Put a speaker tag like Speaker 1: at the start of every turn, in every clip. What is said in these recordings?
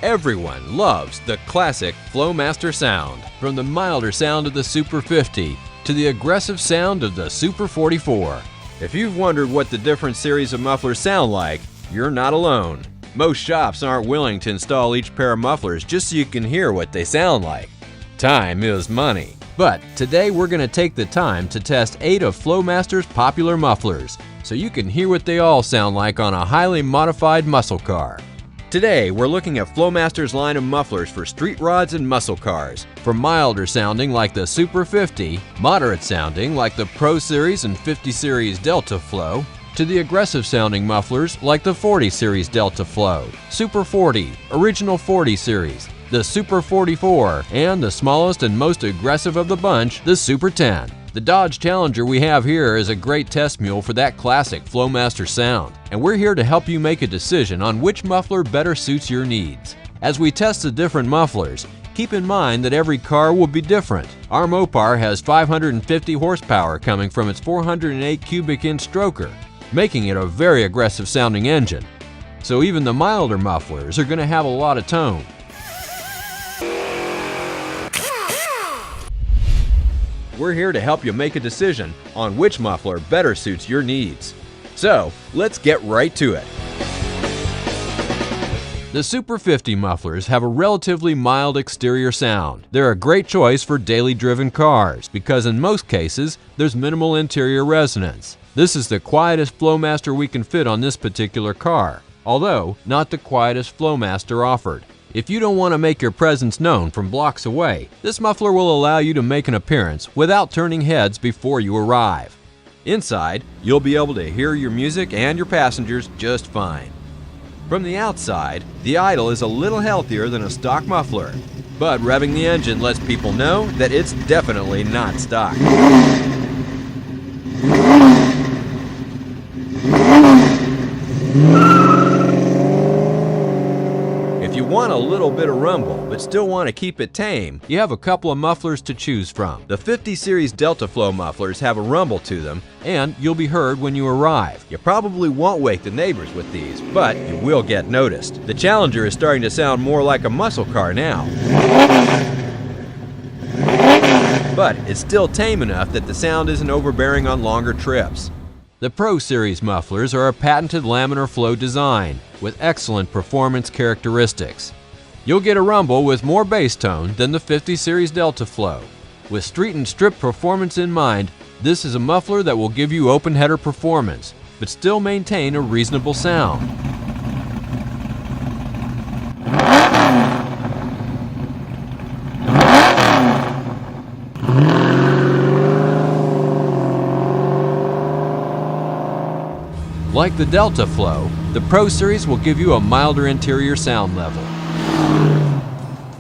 Speaker 1: Everyone loves the classic Flowmaster sound, from the milder sound of the Super 50 to the aggressive sound of the Super 44. If you've wondered what the different series of mufflers sound like, you're not alone. Most shops aren't willing to install each pair of mufflers just so you can hear what they sound like. Time is money. But today we're going to take the time to test 8 of Flowmaster's popular mufflers, so you can hear what they all sound like on a highly modified muscle car. Today we're looking at Flowmaster's line of mufflers for street rods and muscle cars, from milder sounding like the Super 50, moderate sounding like the Pro Series and 50 Series Delta Flow, to the aggressive sounding mufflers like the 40 Series Delta Flow, Super 40, Original 40 Series, the Super 44, and the smallest and most aggressive of the bunch, the Super 10. The Dodge Challenger we have here is a great test mule for that classic Flowmaster sound, and we're here to help you make a decision on which muffler better suits your needs. As we test the different mufflers, keep in mind that every car will be different. Our Mopar has 550 horsepower coming from its 408 cubic inch stroker, making it a very aggressive sounding engine. So even the milder mufflers are going to have a lot of tone. We're here to help you make a decision on which muffler better suits your needs. So, let's get right to it. The Super 50 mufflers have a relatively mild exterior sound. They're a great choice for daily driven cars because in most cases, there's minimal interior resonance. This is the quietest Flowmaster we can fit on this particular car, although not the quietest Flowmaster offered. If you don't want to make your presence known from blocks away, this muffler will allow you to make an appearance without turning heads before you arrive. Inside, you'll be able to hear your music and your passengers just fine. From the outside, the idle is a little healthier than a stock muffler, but revving the engine lets people know that it's definitely not stock. If you want a little bit of rumble, but still want to keep it tame, you have a couple of mufflers to choose from. The 50 Series Delta Flow mufflers have a rumble to them, and you'll be heard when you arrive. You probably won't wake the neighbors with these, but you will get noticed. The Challenger is starting to sound more like a muscle car now, but it's still tame enough that the sound isn't overbearing on longer trips. The Pro Series mufflers are a patented laminar flow design with excellent performance characteristics. You'll get a rumble with more bass tone than the 50 Series Delta Flow. With street and strip performance in mind, this is a muffler that will give you open header performance, but still maintain a reasonable sound. Like the Delta Flow, the Pro Series will give you a milder interior sound level.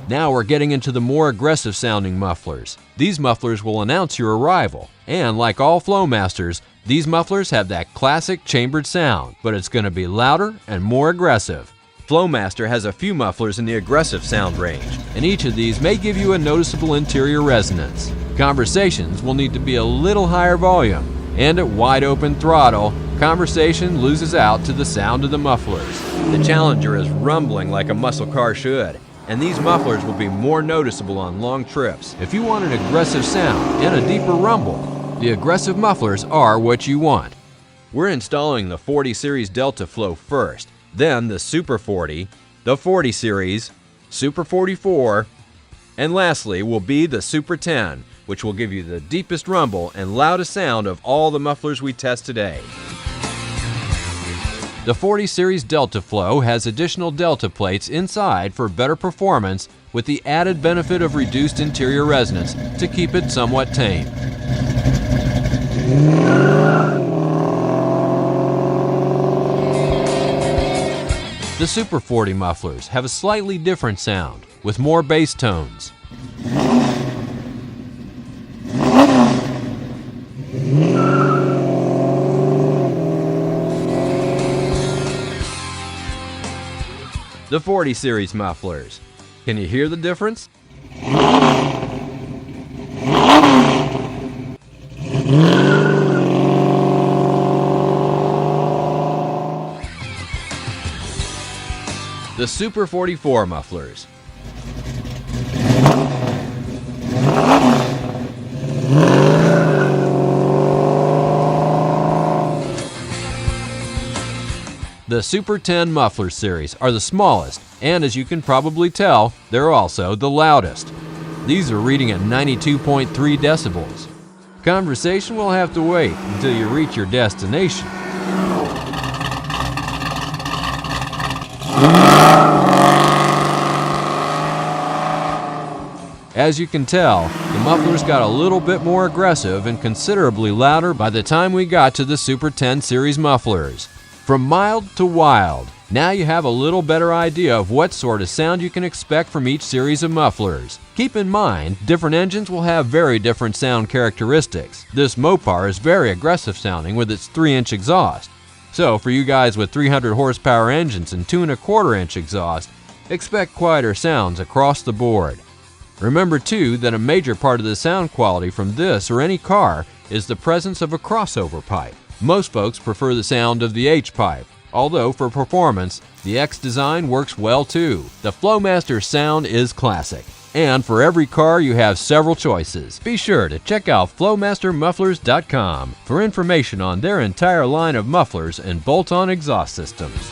Speaker 1: Now we're getting into the more aggressive sounding mufflers. These mufflers will announce your arrival, and like all Flowmasters, these mufflers have that classic chambered sound, but it's going to be louder and more aggressive. Flowmaster has a few mufflers in the aggressive sound range, and each of these may give you a noticeable interior resonance. Conversations will need to be a little higher volume, and at wide open throttle, conversation loses out to the sound of the mufflers. The Challenger is rumbling like a muscle car should, and these mufflers will be more noticeable on long trips. If you want an aggressive sound and a deeper rumble, the aggressive mufflers are what you want. We're installing the 40 Series Delta Flow first, then the Super 40, the 40 Series, Super 44, and lastly will be the Super 10, which will give you the deepest rumble and loudest sound of all the mufflers we test today. The 40 Series Delta Flow has additional Delta plates inside for better performance with the added benefit of reduced interior resonance to keep it somewhat tame. The Super 40 mufflers have a slightly different sound with more bass tones. The 40 Series mufflers. Can you hear the difference? The Super 44 mufflers. The Super 10 Mufflers series are the smallest, and as you can probably tell, they're also the loudest. These are reading at 92.3 decibels. Conversation will have to wait until you reach your destination. As you can tell, the mufflers got a little bit more aggressive and considerably louder by the time we got to the Super 10 series mufflers. From mild to wild, now you have a little better idea of what sort of sound you can expect from each series of mufflers. Keep in mind, different engines will have very different sound characteristics. This Mopar is very aggressive sounding with its 3-inch exhaust. So for you guys with 300 horsepower engines and 2¼ inch exhaust, expect quieter sounds across the board. Remember too that a major part of the sound quality from this or any car is the presence of a crossover pipe. Most folks prefer the sound of the H-pipe, although for performance, the X design works well too. The Flowmasters sound is classic, and for every car you have several choices. Be sure to check out flowmastermufflers.com for information on their entire line of mufflers and bolt-on exhaust systems.